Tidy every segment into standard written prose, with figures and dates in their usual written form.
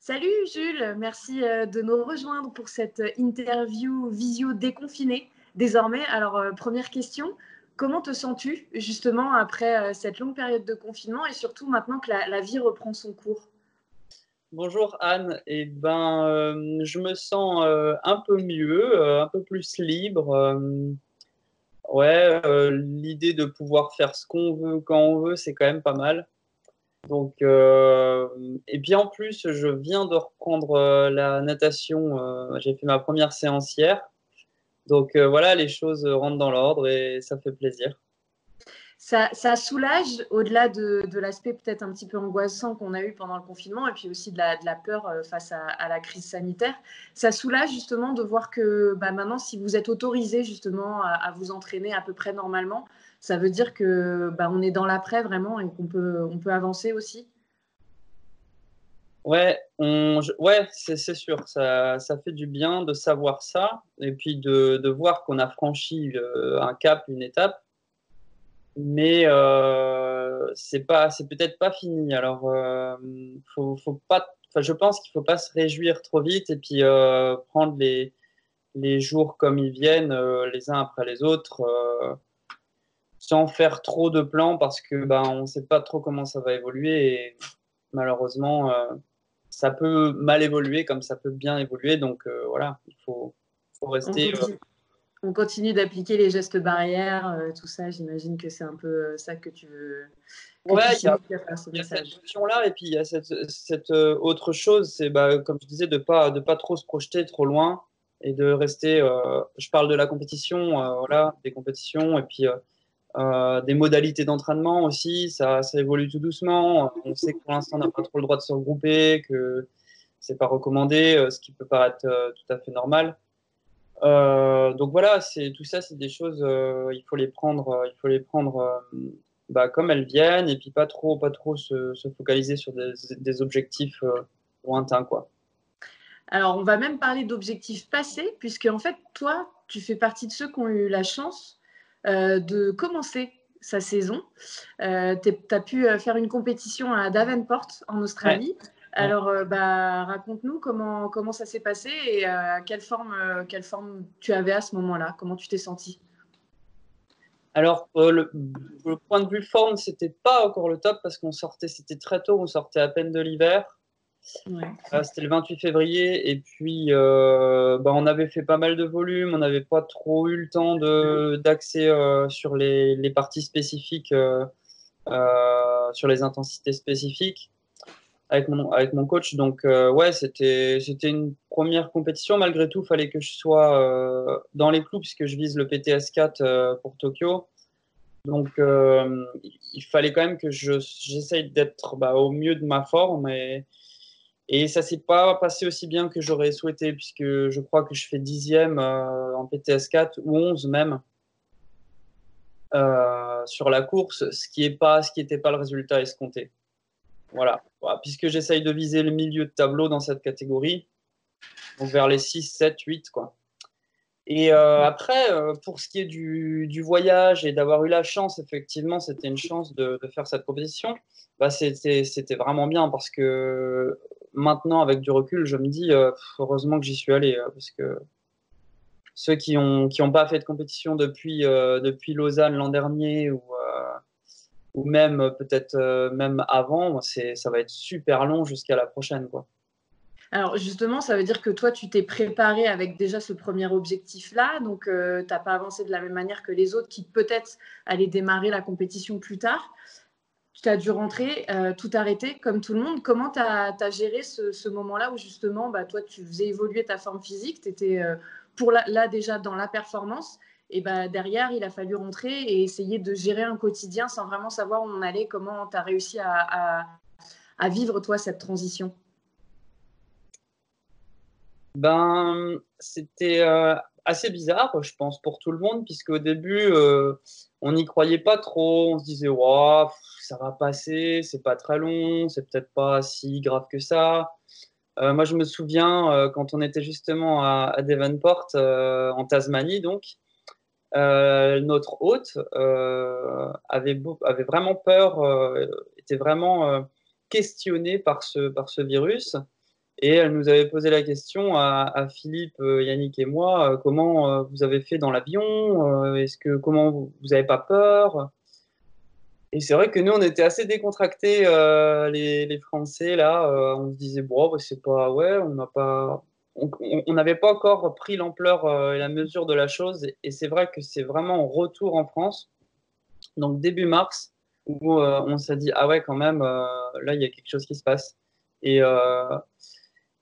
Salut Jules, merci de nous rejoindre pour cette interview visio déconfinée désormais. Alors, première question, comment te sens-tu justement après cette longue période de confinement et surtout maintenant que la vie reprend son cours? Bonjour Anne, je me sens un peu mieux, un peu plus libre. L'idée de pouvoir faire ce qu'on veut quand on veut, c'est quand même pas mal. Et puis en plus, je viens de reprendre la natation. J'ai fait ma première séance hier, voilà, les choses rentrent dans l'ordre et ça fait plaisir. Ça soulage au-delà de l'aspect peut-être un petit peu angoissant qu'on a eu pendant le confinement et puis aussi de la peur face à la crise sanitaire. Ça soulage justement de voir que maintenant, si vous êtes autorisé justement à vous entraîner à peu près normalement, ça veut dire que on est dans l'après vraiment et on peut avancer aussi. Ouais, c'est sûr, ça fait du bien de savoir ça et puis de voir qu'on a franchi un cap, une étape, mais c'est peut-être pas fini. Faut pas, enfin, je pense qu'il faut pas se réjouir trop vite et puis prendre les jours comme ils viennent, les uns après les autres, sans faire trop de plans parce que on sait pas trop comment ça va évoluer et malheureusement. Ça peut mal évoluer comme ça peut bien évoluer. Voilà, faut On rester. continue, on continue d'appliquer les gestes barrières, tout ça. J'imagine que c'est un peu ça que tu Ouais, signifies à travers ce il y a cette message. notion-là, et puis il y a cette autre chose, c'est comme je disais, de pas trop se projeter trop loin et de rester. Je parle de la compétition, voilà, des compétitions, et puis des modalités d'entraînement aussi. Ça évolue tout doucement. On sait que pour l'instant, on n'a pas trop le droit de se regrouper, que c'est pas recommandé, ce qui peut paraître tout à fait normal. Voilà, c'est tout ça, c'est des choses, il faut les prendre comme elles viennent, et puis pas trop se focaliser sur des objectifs lointains, quoi. Alors, on va même parler d'objectifs passés, puisque en fait, toi, tu fais partie de ceux qui ont eu la chance de commencer sa saison. Tu as pu faire une compétition à Davenport, en Ouais, Australie. ouais. Alors, raconte-nous comment ça s'est passé et quelle forme tu avais à ce moment-là. Comment tu t'es senti? Alors, le point de vue forme, c'était pas encore le top parce c'était très tôt, on sortait à peine de l'hiver. Ouais. C'était le 28 février, et puis on avait fait pas mal de volume, on n'avait pas trop eu le temps d'axer sur les parties spécifiques, sur les intensités spécifiques avec mon coach. Ouais, c'était une première compétition. Malgré tout, il fallait que je sois dans les clous puisque je vise le PTS 4 pour Tokyo. Il fallait quand même que j'essaye d'être au mieux de ma forme, et ça s'est pas passé aussi bien que j'aurais souhaité, puisque je crois que je fais 10e en PTS 4 ou 11 même sur la course, ce qui était pas le résultat escompté. Voilà, puisque j'essaye de viser le milieu de tableau dans cette catégorie, donc vers les 6, 7, 8, quoi. Et après, pour ce qui est du voyage et d'avoir eu la chance, effectivement, c'était une chance de faire cette compétition. C'était vraiment bien parce que maintenant, avec du recul, je me dis heureusement que j'y suis allé, parce que ceux qui ont pas fait de compétition depuis Lausanne l'an dernier, ou même peut-être même avant, ça va être super long jusqu'à la prochaine, quoi. Alors justement, ça veut dire que toi, tu t'es préparé avec déjà ce premier objectif-là, donc tu n'as pas avancé de la même manière que les autres qui peut-être allaient démarrer la compétition plus tard. Tu as dû rentrer, tout arrêter comme tout le monde. Comment tu as géré ce moment-là où justement, toi, tu faisais évoluer ta forme physique, tu étais là déjà dans la performance, et derrière, il a fallu rentrer et essayer de gérer un quotidien sans vraiment savoir où on allait. Comment tu as réussi à vivre, toi, cette transition? C'était assez bizarre, je pense, pour tout le monde, puisque au début, on n'y croyait pas trop. On se disait, ouah, ça va passer, c'est pas très long, c'est peut-être pas si grave que ça. Moi, je me souviens quand on était justement à Devonport, en Tasmanie, notre hôte avait vraiment peur, était vraiment questionné par ce virus. Et elle nous avait posé la question à Philippe, Yannick et moi, comment vous avez fait dans l'avion, comment vous n'avez pas peur? Et c'est vrai que nous, on était assez décontractés, les Français, là. On se disait, bon, bah, c'est pas, ouais, on n'a pas, on n'avait pas encore pris l'ampleur et la mesure de la chose. Et c'est vrai que c'est vraiment en retour en France, donc début mars, où on s'est dit, ah ouais, quand même, là, il y a quelque chose qui se passe. Et,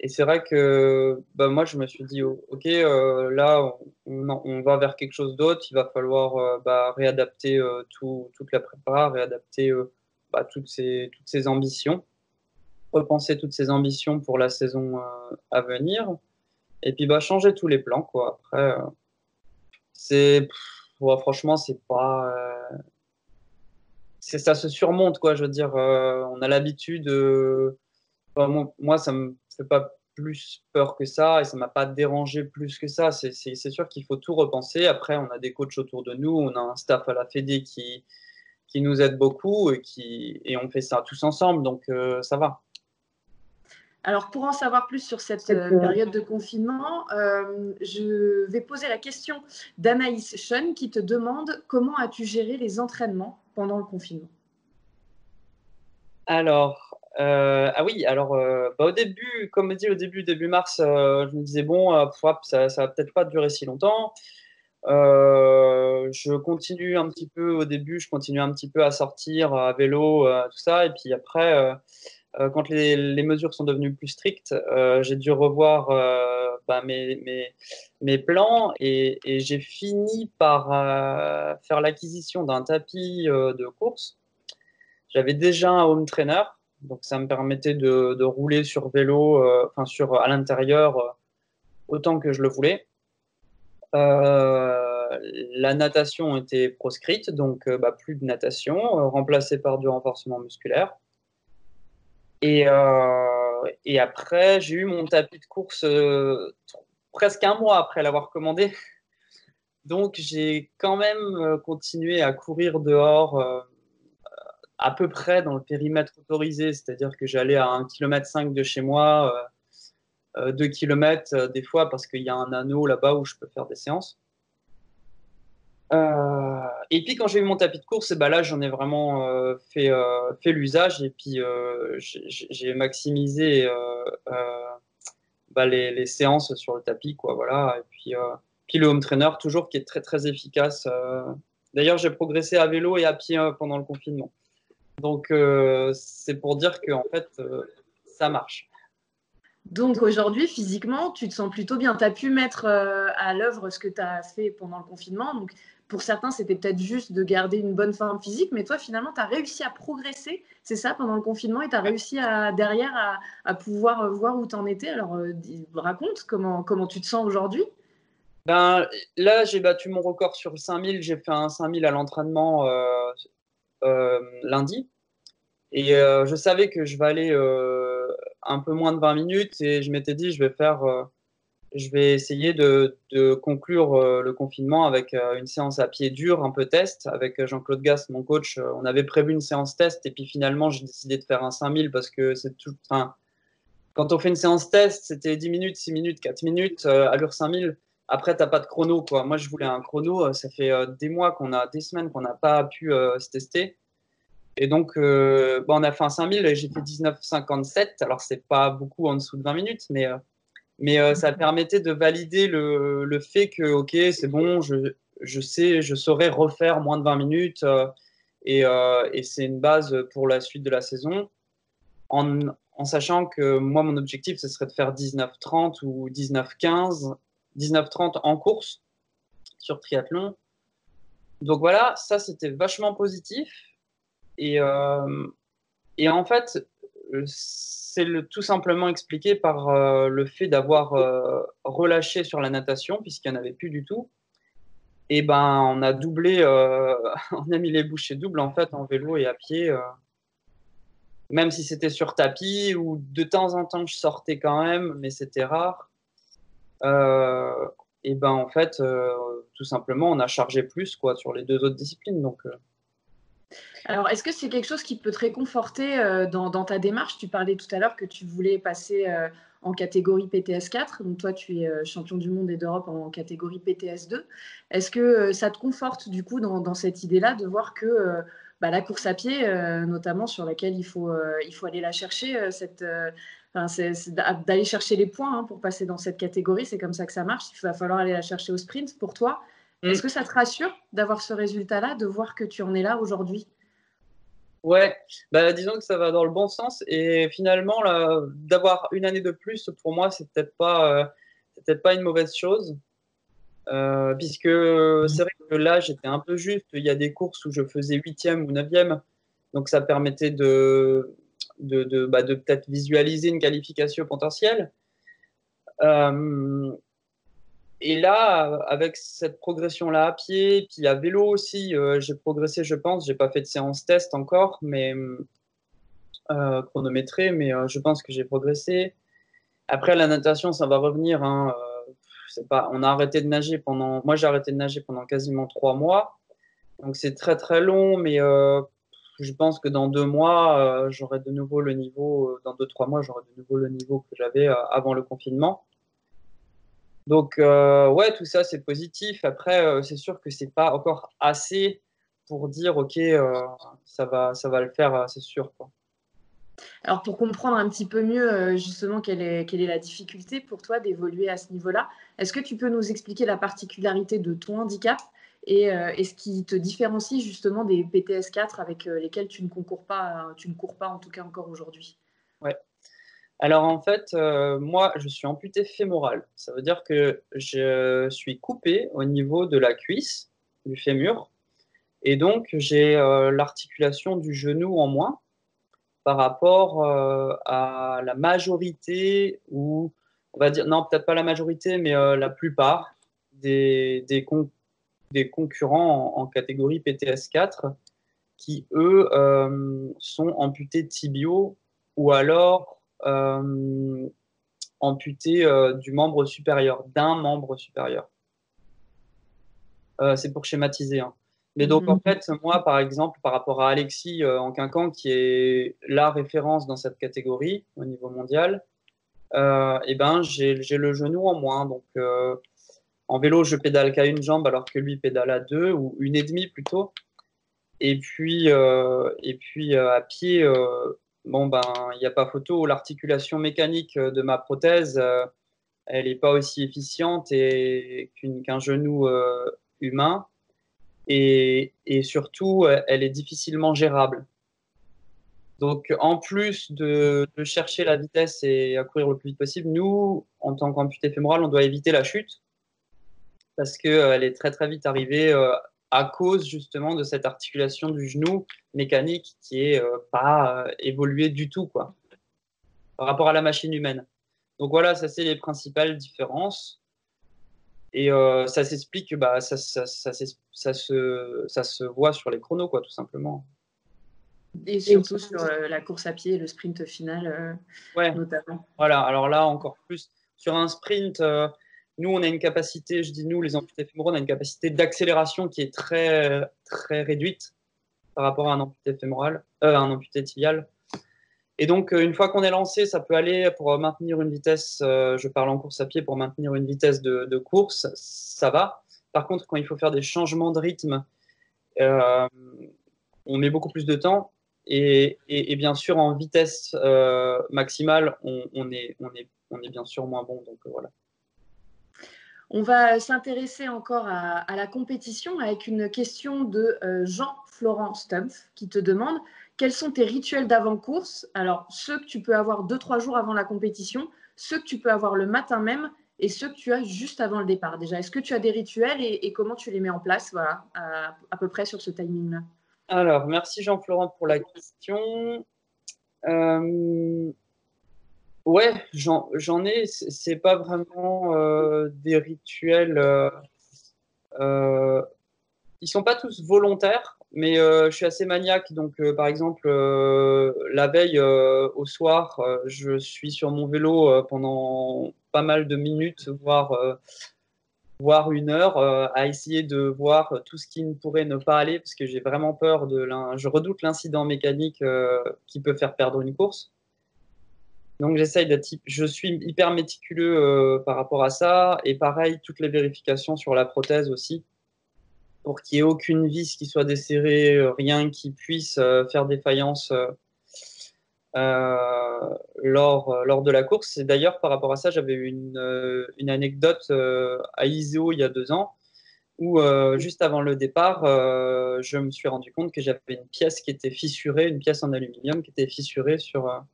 et c'est vrai que bah, moi, je me suis dit, OK, là, on va vers quelque chose d'autre. Il va falloir bah, réadapter toute la prépa, réadapter bah, toutes ces ambitions, repenser toutes ces ambitions pour la saison à venir. Et puis, bah, changer tous les plans, quoi. Après, ouais, franchement, c'est pas. Ça se surmonte, quoi. Je veux dire, on a l'habitude. Enfin, moi, ça me fait pas plus peur que ça et ça m'a pas dérangé plus que ça. C'est sûr qu'il faut tout repenser. Après, on a des coachs autour de nous, on a un staff à la Fédé qui nous aide beaucoup et on fait ça tous ensemble, donc ça va. Alors, pour en savoir plus sur cette période de confinement, je vais poser la question d'Anaïs Schoen qui te demande comment as-tu géré les entraînements pendant le confinement? Alors, ah oui, alors bah, au début, comme dit au début mars, je me disais bon, ça va peut-être pas durer si longtemps. Je continue un petit peu au début, je continue un petit peu à sortir à vélo, tout ça, et puis après, quand les mesures sont devenues plus strictes, j'ai dû revoir bah, mes plans et j'ai fini par faire l'acquisition d'un tapis de course. J'avais déjà un home trainer, donc ça me permettait de rouler sur vélo, enfin à l'intérieur autant que je le voulais. La natation était proscrite, donc bah, plus de natation, remplacée par du renforcement musculaire. Et après, j'ai eu mon tapis de course presque un mois après l'avoir commandé. Donc, j'ai quand même continué à courir dehors à peu près dans le périmètre autorisé, c'est-à-dire que j'allais à 1,5 km de chez moi, 2 km des fois, parce qu'il y a un anneau là-bas où je peux faire des séances. Et puis quand j'ai eu mon tapis de course, et ben là j'en ai vraiment fait l'usage et puis j'ai maximisé bah, les séances sur le tapis, quoi, voilà. Et puis le home trainer toujours qui est très très efficace. D'ailleurs j'ai progressé à vélo et à pied pendant le confinement. Donc c'est pour dire que en fait ça marche. Donc aujourd'hui, physiquement, tu te sens plutôt bien. Tu as pu mettre à l'œuvre ce que tu as fait pendant le confinement. Donc pour certains, c'était peut-être juste de garder une bonne forme physique, mais toi, finalement, tu as réussi à progresser, c'est ça, pendant le confinement, et tu as réussi derrière à pouvoir voir où tu en étais. Alors raconte comment tu te sens aujourd'hui. Ben, là, j'ai battu mon record sur le 5000. J'ai fait un 5000 à l'entraînement lundi. Et je savais que je vais aller un peu moins de 20 minutes et je m'étais dit, je vais essayer de conclure le confinement avec une séance à pied dur, un peu test, avec Jean-Claude Gass, mon coach. On avait prévu une séance test et puis finalement, j'ai décidé de faire un 5000 parce que c'est tout. Enfin, quand on fait une séance test, c'était 10 minutes, 6 minutes, 4 minutes, allure 5000. Après, tu n'as pas de chrono, quoi. Moi, je voulais un chrono. Ça fait des semaines qu'on n'a pas pu se tester. Et donc, bon, on a fait un 5000 et j'ai fait 19,57. Alors, c'est pas beaucoup en dessous de 20 minutes, mais ça permettait de valider le fait que, OK, c'est bon, je saurais refaire moins de 20 minutes et c'est une base pour la suite de la saison. En sachant que moi, mon objectif, ce serait de faire 19,30 ou 19,15, 19,30 en course sur triathlon. Donc voilà, ça, c'était vachement positif. Et, euh, et en fait, c'est tout simplement expliqué par le fait d'avoir relâché sur la natation, puisqu'il n'y en avait plus du tout. Et ben, on a doublé, on a mis les bouchées doubles en fait en vélo et à pied, même si c'était sur tapis ou de temps en temps je sortais quand même, mais c'était rare. Et ben en fait, tout simplement, on a chargé plus quoi sur les deux autres disciplines. Donc Alors, est-ce que c'est quelque chose qui peut te réconforter dans ta démarche? Tu parlais tout à l'heure que tu voulais passer en catégorie PTS 4. Donc toi, tu es champion du monde et d'Europe en catégorie PTS 2. Est-ce que ça te conforte du coup dans cette idée-là de voir que la course à pied, notamment sur laquelle il faut aller la chercher, c'est d'aller chercher les points pour passer dans cette catégorie, c'est comme ça que ça marche. Il va falloir aller la chercher au sprint. Pour toi, est-ce que ça te rassure d'avoir ce résultat-là, de voir que tu en es là aujourd'hui? Ouais, disons que ça va dans le bon sens. Et finalement, d'avoir une année de plus, pour moi, c'est peut-être pas une mauvaise chose. Puisque c'est vrai que là, j'étais un peu juste. Il y a des courses où je faisais 8e ou 9e. Donc, ça permettait de peut-être visualiser une qualification potentielle. Et là, avec cette progression-là à pied, puis à vélo aussi, j'ai progressé, je pense. J'ai pas fait de séance test encore, mais chronométré, mais je pense que j'ai progressé. Après, la natation, ça va revenir. Hein, c'est pas, on a arrêté de nager moi, j'ai arrêté de nager pendant quasiment 3 mois. Donc, c'est très, très long, mais je pense que dans 2 mois, j'aurai de nouveau le niveau, dans 2-3 mois, j'aurai de nouveau le niveau que j'avais avant le confinement. Donc, ouais, tout ça, c'est positif. Après, c'est sûr que c'est pas encore assez pour dire, OK, ça va le faire, c'est sûr, quoi. Alors, pour comprendre un petit peu mieux, justement, quelle est la difficulté pour toi d'évoluer à ce niveau-là, est-ce que tu peux nous expliquer la particularité de ton handicap et ce qui te différencie justement des PTS 4 avec lesquels tu ne cours pas en tout cas encore aujourd'hui? Ouais. Alors, en fait, moi, je suis amputé fémoral. Ça veut dire que je suis coupé au niveau de la cuisse, du fémur, et donc j'ai l'articulation du genou en moins par rapport à la majorité, ou on va dire, non, peut-être pas la majorité, mais la plupart des concurrents en catégorie PTS 4 qui, eux, sont amputés tibiaux ou alors amputés du membre supérieur, d'un membre supérieur. C'est pour schématiser, hein. Mais donc, en fait, moi, par exemple, par rapport à Alexis en Quincan, qui est la référence dans cette catégorie au niveau mondial, j'ai le genou en moins. Donc, en vélo, je pédale qu'à une jambe alors que lui pédale à deux, ou une et demie plutôt. Et puis à pied, bon, il n'y a pas photo. L'articulation mécanique de ma prothèse, elle n'est pas aussi efficiente qu'un genou humain. Et surtout, elle est difficilement gérable. Donc, en plus de chercher la vitesse et à courir le plus vite possible, nous, en tant qu'amputé fémoral, on doit éviter la chute parce qu'elle est très, très vite arrivée à cause justement de cette articulation du genou mécanique qui est pas évoluée du tout, quoi, par rapport à la machine humaine. Donc voilà, ça c'est les principales différences. Et ça s'explique, ça se voit sur les chronos, quoi, tout simplement. Et surtout sur la course à pied et le sprint final, Ouais, notamment. voilà. Alors là, encore plus, sur un sprint, nous, on a une capacité, je dis nous, les amputés fémoraux, on a une capacité d'accélération qui est très, très réduite par rapport à un amputé fémoral, un amputé tibial. Et donc, une fois qu'on est lancé, ça peut aller pour maintenir une vitesse, je parle en course à pied, pour maintenir une vitesse de course, ça va. Par contre, quand il faut faire des changements de rythme, on met beaucoup plus de temps. Et bien sûr, en vitesse maximale, on est bien sûr moins bon. Donc, voilà. On va s'intéresser encore à la compétition avec une question de Jean-Florent Stumpf qui te demande quels sont tes rituels d'avant-course? Alors, ceux que tu peux avoir 2-3 jours avant la compétition, ceux que tu peux avoir le matin même et ceux que tu as juste avant le départ. Déjà, est-ce que tu as des rituels et comment tu les mets en place, voilà, à peu près sur ce timing-là? Alors, merci Jean-Florent pour la question. Ouais, j'en ai. C'est pas vraiment des rituels. Ils sont pas tous volontaires, mais je suis assez maniaque. Donc, par exemple, la veille au soir, je suis sur mon vélo pendant pas mal de minutes, voire une heure, à essayer de voir tout ce qui ne pourrait ne pas aller, parce que j'ai vraiment peur je redoute l'incident mécanique qui peut faire perdre une course. Donc, je suis hyper méticuleux par rapport à ça. Et pareil, toutes les vérifications sur la prothèse aussi, pour qu'il n'y ait aucune vis qui soit desserrée, rien qui puisse faire défaillance lors de la course. Et d'ailleurs, par rapport à ça, j'avais eu une anecdote à Iseo il y a 2 ans, où juste avant le départ, je me suis rendu compte que j'avais une pièce qui était fissurée, une pièce en aluminium qui était fissurée sur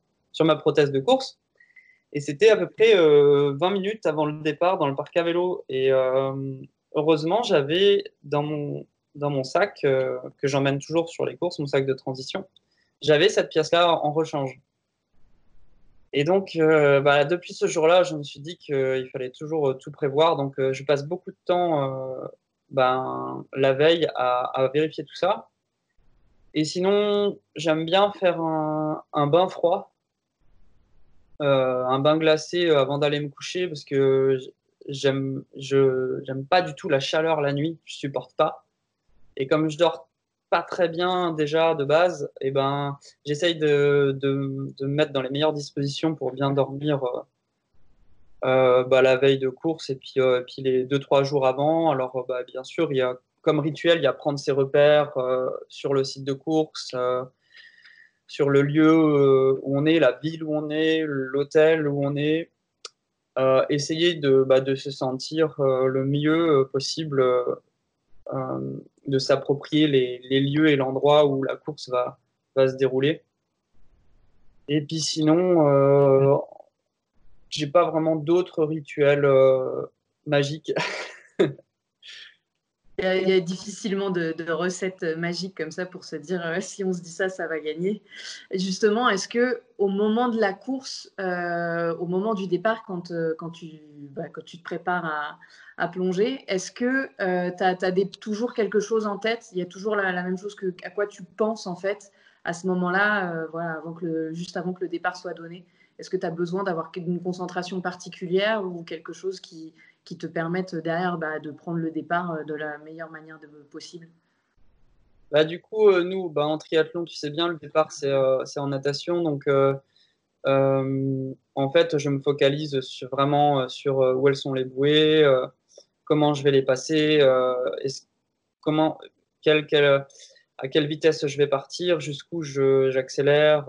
ma prothèse de course. Et c'était à peu près 20 minutes avant le départ dans le parc à vélo. Et heureusement, j'avais dans mon sac, que j'emmène toujours sur les courses, mon sac de transition, j'avais cette pièce-là en rechange. Et donc, depuis ce jour-là, je me suis dit qu'il fallait toujours tout prévoir. Donc, je passe beaucoup de temps la veille à vérifier tout ça. Et sinon, j'aime bien faire un bain froid, un bain glacé avant d'aller me coucher parce que j'aime pas du tout la chaleur la nuit, je supporte pas. Et comme je dors pas très bien déjà de base, et ben j'essaye de me mettre dans les meilleures dispositions pour bien dormir la veille de course et puis les 2-3 jours avant. Alors bien sûr, il y a comme rituel, il y a prendre ses repères sur le site de course, sur le lieu où on est, la ville où on est, l'hôtel où on est. Essayer de se sentir le mieux possible, de s'approprier les lieux et l'endroit où la course va se dérouler. Et puis sinon, j'ai pas vraiment d'autres rituels magiques. Il y a difficilement de recettes magiques comme ça pour se dire si on se dit ça, ça va gagner. Et justement, est-ce que au moment de la course, au moment du départ, quand tu te prépares à plonger, est-ce que tu as toujours quelque chose en tête? Il y a toujours la même chose à quoi tu penses en fait à ce moment-là, voilà, juste avant que le départ soit donné? Est-ce que tu as besoin d'avoir une concentration particulière ou quelque chose qui te permettent derrière de prendre le départ de la meilleure manière possible? Du coup, nous, en triathlon, tu sais bien, le départ, c'est en natation. Donc, en fait, je me focalise vraiment sur où elles sont les bouées, comment je vais les passer, comment, à quelle vitesse je vais partir, jusqu'où j'accélère.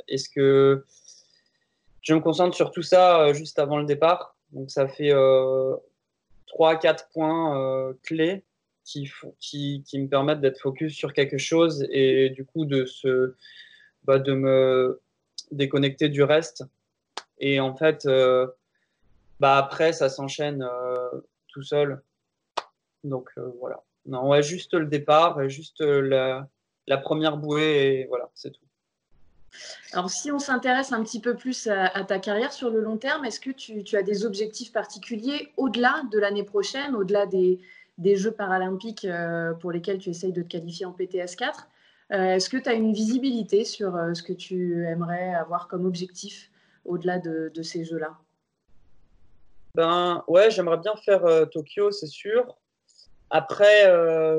Est-ce que je me concentre sur tout ça juste avant le départ. Donc, ça fait 3-4 points clés qui me permettent d'être focus sur quelque chose et du coup de me déconnecter du reste. Et en fait, après, ça s'enchaîne tout seul. Donc voilà. Non, ouais, juste le départ et juste la première bouée et voilà, c'est tout. Alors, si on s'intéresse un petit peu plus à ta carrière sur le long terme, est-ce que tu as des objectifs particuliers au-delà de l'année prochaine, au-delà des Jeux paralympiques pour lesquels tu essayes de te qualifier en PTS 4? Est-ce que tu as une visibilité sur ce que tu aimerais avoir comme objectif au-delà de ces Jeux-là? Ouais, j'aimerais bien faire Tokyo, c'est sûr. Après,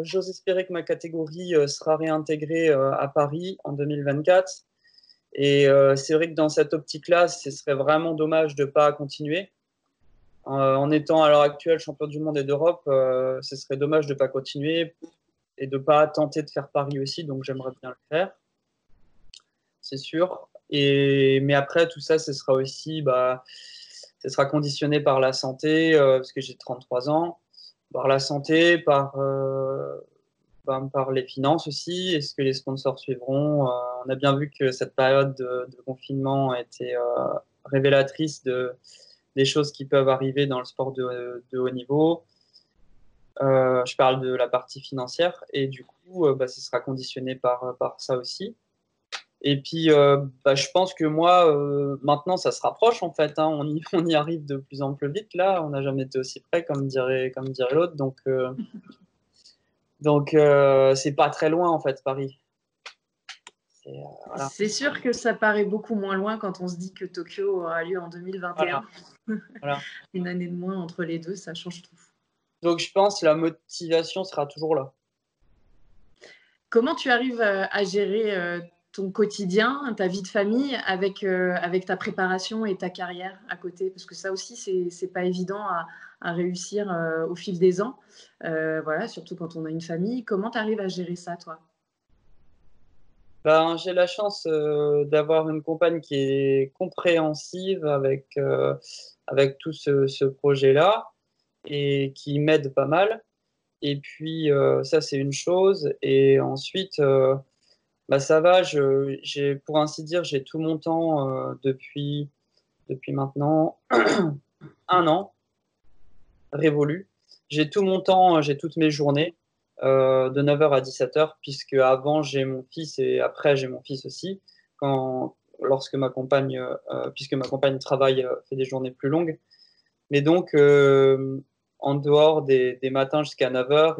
j'ose espérer que ma catégorie sera réintégrée à Paris en 2024. Et c'est vrai que dans cette optique-là, ce serait vraiment dommage de ne pas continuer. En étant à l'heure actuelle champion du monde et d'Europe, ce serait dommage de ne pas continuer et de ne pas tenter de faire Paris aussi. Donc j'aimerais bien le faire, c'est sûr. Mais après, tout ça, ce sera aussi, ce sera conditionné par la santé, parce que j'ai 33 ans, par la santé, par les finances aussi. Est-ce que les sponsors suivront? On a bien vu que cette période de confinement a été révélatrice des choses qui peuvent arriver dans le sport de haut niveau. Je parle de la partie financière et du coup, ce sera conditionné par ça aussi. Et puis, je pense que moi, maintenant, ça se rapproche en fait. Hein. On y arrive de plus en plus vite là. On n'a jamais été aussi près, comme dirait l'autre. Donc, c'est pas très loin en fait, Paris. Voilà. C'est sûr que ça paraît beaucoup moins loin quand on se dit que Tokyo aura lieu en 2021. Voilà. Une année de moins entre les deux, ça change tout. Donc, je pense que la motivation sera toujours là. Comment tu arrives à gérer ton quotidien, ta vie de famille avec ta préparation et ta carrière à côté? Parce que ça aussi, c'est pas évident à réussir au fil des ans. Voilà, surtout quand on a une famille. Comment tu arrives à gérer ça, toi? Ben, j'ai la chance d'avoir une compagne qui est compréhensive avec tout ce projet-là et qui m'aide pas mal. Et puis, ça, c'est une chose. Et ensuite, bah, ça va, pour ainsi dire, j'ai tout mon temps depuis maintenant 1 an révolu. J'ai tout mon temps, j'ai toutes mes journées de 9h à 17h, puisque avant j'ai mon fils et après j'ai mon fils aussi. Lorsque puisque ma compagne travaille, fait des journées plus longues. Mais donc, en dehors des matins jusqu'à 9h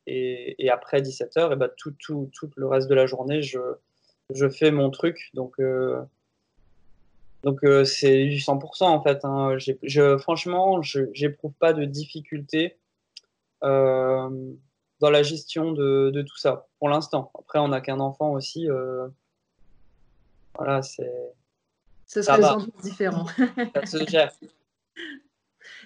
et après 17h, et bah, tout le reste de la journée, je fais mon truc. Donc c'est du 100% en fait, hein. Franchement, j'éprouve pas de difficulté euh, dans la gestion de tout ça pour l'instant. Après, on n'a qu'un enfant aussi. Voilà, Ce ça serait va, sans doute différent. ça se gère.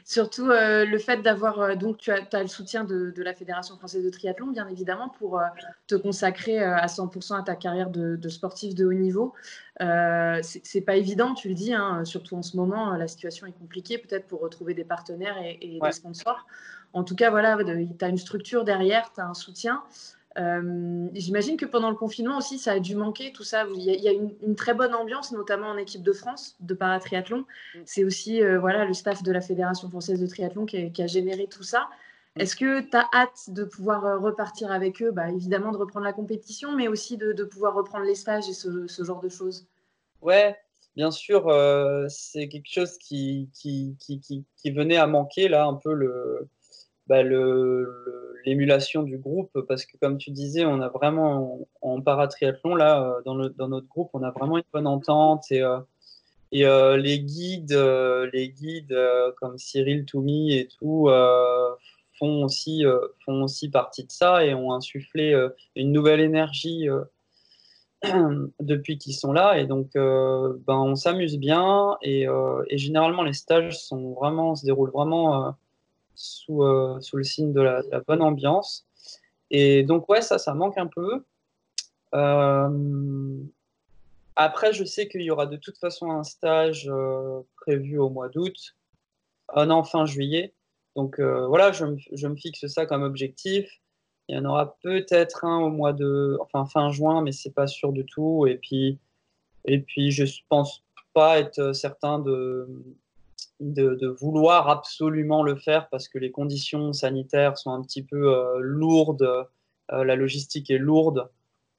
Surtout le fait d'avoir, donc tu as le soutien de la Fédération française de triathlon, bien évidemment, pour te consacrer à 100% à ta carrière de sportif de haut niveau. C'est pas évident, tu le dis, hein, surtout en ce moment, la situation est compliquée, peut-être pour retrouver des partenaires et des Ouais. sponsors. En tout cas, voilà, tu as une structure derrière, tu as un soutien. J'imagine que pendant le confinement aussi, ça a dû manquer tout ça. Il y a une très bonne ambiance, notamment en équipe de France de paratriathlon. C'est aussi voilà, le staff de la Fédération française de triathlon qui a généré tout ça. Est-ce que tu as hâte de pouvoir repartir avec eux, bah, évidemment de reprendre la compétition, mais aussi de pouvoir reprendre les stages et ce genre de choses? Ouais, bien sûr, c'est quelque chose qui venait à manquer là, un peu l'émulation du groupe, parce que comme tu disais, on a vraiment en paratriathlon là, dans notre groupe, on a vraiment une bonne entente et les guides comme Cyril Toumi et tout font aussi partie de ça et ont insufflé une nouvelle énergie depuis qu'ils sont là. Et donc, ben, on s'amuse bien et généralement, les stages se déroulent vraiment sous le signe de la bonne ambiance. Et donc, ouais, ça manque un peu. Euh, Après, je sais qu'il y aura de toute façon un stage prévu au mois d'août. Non, fin juillet. Donc voilà, je me fixe ça comme objectif. Il y en aura peut-être un au enfin fin juin, mais c'est pas sûr du tout. Et puis je pense pas être certain de vouloir absolument le faire parce que les conditions sanitaires sont un petit peu lourdes. La logistique est lourde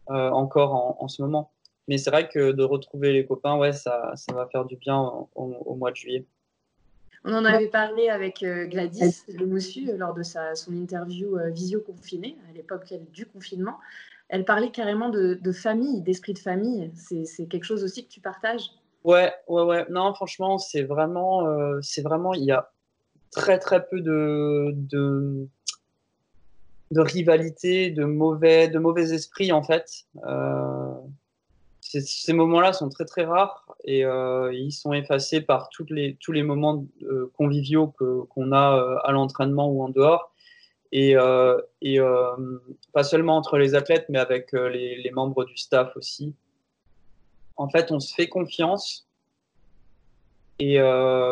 encore en ce moment. Mais c'est vrai que de retrouver les copains, ouais, ça va faire du bien au mois de juillet. On en avait parlé avec Gladys Lemoussu lors de son interview visio-confinée, à l'époque du confinement. Elle parlait carrément de famille, d'esprit de famille. C'est quelque chose aussi que tu partages? Ouais, ouais, ouais. Non, franchement, c'est vraiment, il y a très, très peu de rivalité, de mauvais esprits, en fait. Ces moments-là sont très, très rares et ils sont effacés par tous les moments conviviaux qu'on a à l'entraînement ou en dehors. Et pas seulement entre les athlètes, mais avec les membres du staff aussi. En fait, on se fait confiance et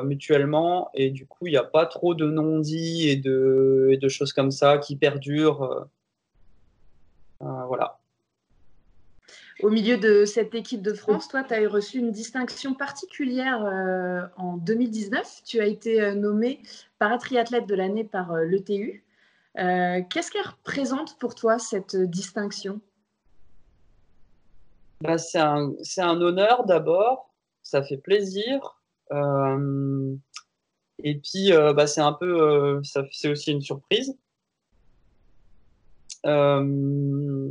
mutuellement, et du coup, il n'y a pas trop de non-dits et de choses comme ça qui perdurent. Voilà. Au milieu de cette équipe de France, toi, tu as reçu une distinction particulière en 2019. Tu as été nommé paratriathlète de l'année par l'ETU. Qu'est-ce qu'elle représente pour toi, cette distinction? Bah, c'est un honneur d'abord, ça fait plaisir. Euh, et puis, bah, c'est un peu, c'est aussi une surprise. Euh,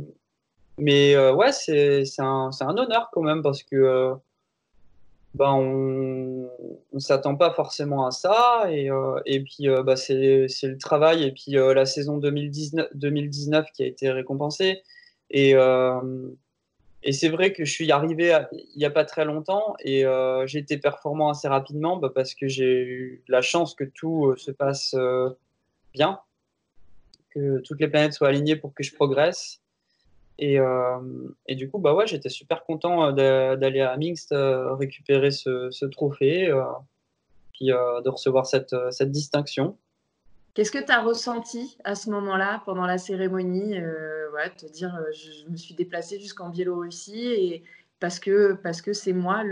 mais ouais, c'est un honneur quand même parce que bah, on s'attend pas forcément à ça et puis bah, c'est le travail et puis la saison 2019 qui a été récompensée et Et c'est vrai que je suis arrivé il n'y a pas très longtemps et j'ai été performant assez rapidement parce que j'ai eu la chance que tout se passe bien, que toutes les planètes soient alignées pour que je progresse. Et du coup, bah ouais, j'étais super content d'aller à Minsk récupérer ce trophée, puis de recevoir cette distinction. Qu'est-ce que tu as ressenti à ce moment-là, pendant la cérémonie? Ouais, te dire, je me suis déplacée jusqu'en Biélorussie et parce que c'est moi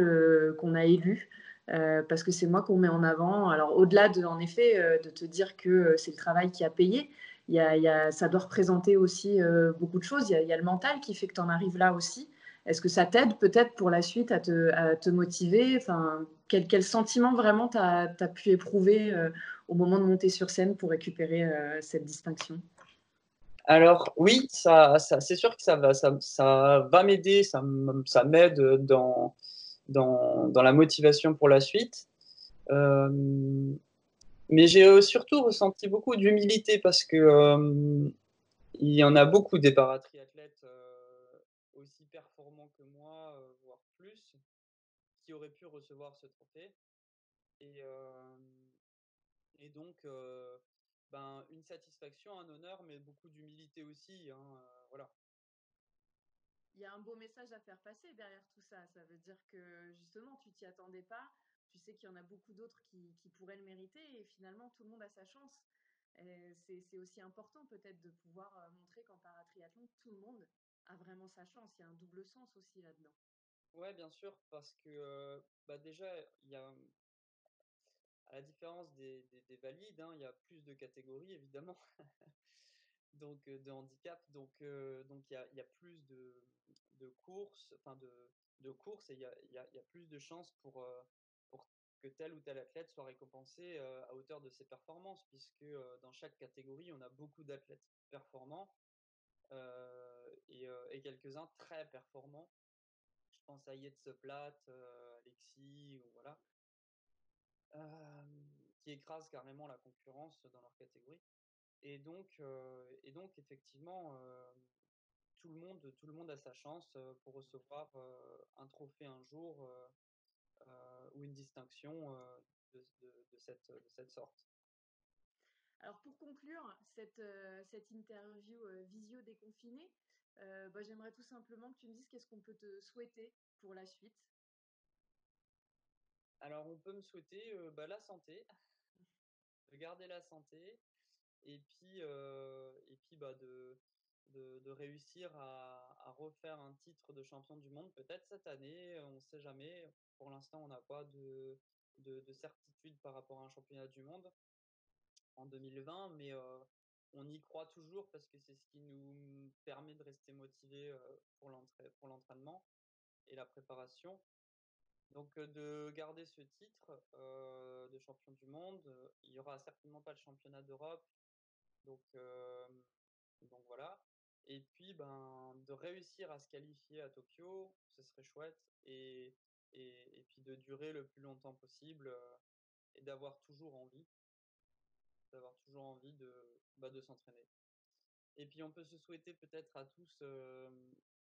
qu'on a élu, parce que c'est moi qu'on met en avant. Alors au-delà de, en effet, de te dire que c'est le travail qui a payé, ça doit représenter aussi beaucoup de choses. Il y a le mental qui fait que tu en arrives là aussi. Est-ce que ça t'aide peut-être pour la suite à te motiver? Enfin, quel sentiment vraiment tu as pu éprouver au moment de monter sur scène pour récupérer cette distinction? Alors oui, c'est sûr que ça va m'aider, ça m'aide dans la motivation pour la suite. Euh, mais j'ai surtout ressenti beaucoup d'humilité parce que il y en a beaucoup des paratriathlètes aussi performants que moi, voire plus, qui auraient pu recevoir ce trophée. Et, euh, et donc, ben, une satisfaction, un honneur, mais beaucoup d'humilité aussi, hein, voilà. Il y a un beau message à faire passer derrière tout ça. Ça veut dire que justement, tu t'y attendais pas. Tu sais qu'il y en a beaucoup d'autres qui pourraient le mériter et finalement, tout le monde a sa chance. C'est aussi important peut-être de pouvoir montrer qu'en paratriathlon, tout le monde a vraiment sa chance. Il y a un double sens aussi là-dedans. Ouais, bien sûr, parce que bah déjà, il y a, à la différence des valides, hein, il y a plus de catégories évidemment, donc de handicap, donc il y a plus de courses, enfin de courses et il y a plus de chances pour que tel ou tel athlète soit récompensé à hauteur de ses performances, puisque dans chaque catégorie, on a beaucoup d'athlètes performants et quelques-uns très performants. Je pense à Jetse Plat, Alexis, ou voilà, qui écrasent carrément la concurrence dans leur catégorie. Et donc effectivement, tout le monde a sa chance pour recevoir un trophée un jour ou une distinction de cette sorte. Alors pour conclure cette interview visio déconfinée, bah, j'aimerais tout simplement que tu me dises qu'est-ce qu'on peut te souhaiter pour la suite. Alors on peut me souhaiter bah, la santé, de garder la santé, et puis bah, de réussir à refaire un titre de champion du monde, peut-être cette année, on ne sait jamais. Pour l'instant, on n'a pas de certitude par rapport à un championnat du monde en 2020, mais on y croit toujours parce que c'est ce qui nous permet de rester motivés pour l'entraînement et la préparation. Donc de garder ce titre de champion du monde, il n'y aura certainement pas le championnat d'Europe, donc, donc voilà. Et puis ben, de réussir à se qualifier à Tokyo, ce serait chouette, et puis de durer le plus longtemps possible et d'avoir toujours envie de s'entraîner. Et puis on peut se souhaiter peut-être à tous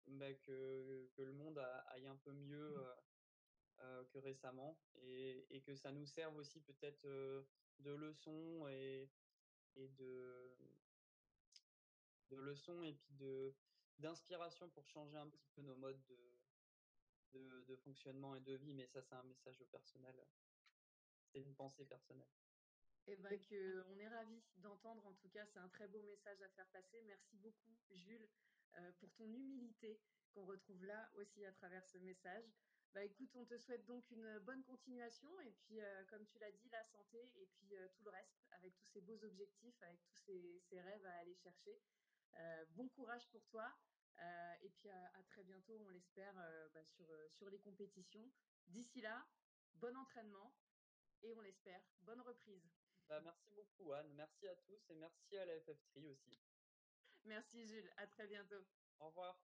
bah, que le monde aille un peu mieux que récemment et que ça nous serve aussi peut-être de leçons et de leçons et puis d'inspiration pour changer un petit peu nos modes de fonctionnement et de vie. Mais ça, c'est un message personnel. C'est une pensée personnelle. Eh ben, que, on est ravis d'entendre. En tout cas, c'est un très beau message à faire passer. Merci beaucoup, Jules, pour ton humilité qu'on retrouve là aussi à travers ce message. Bah, écoute, on te souhaite donc une bonne continuation et puis, comme tu l'as dit, la santé et puis tout le reste avec tous ces beaux objectifs, avec tous ces rêves à aller chercher. Bon courage pour toi et puis à très bientôt, on l'espère, bah, sur les compétitions. D'ici là, bon entraînement et on l'espère, bonne reprise. Bah, merci beaucoup, Anne. Merci à tous et merci à la FF3 aussi. Merci Jules, à très bientôt. Au revoir.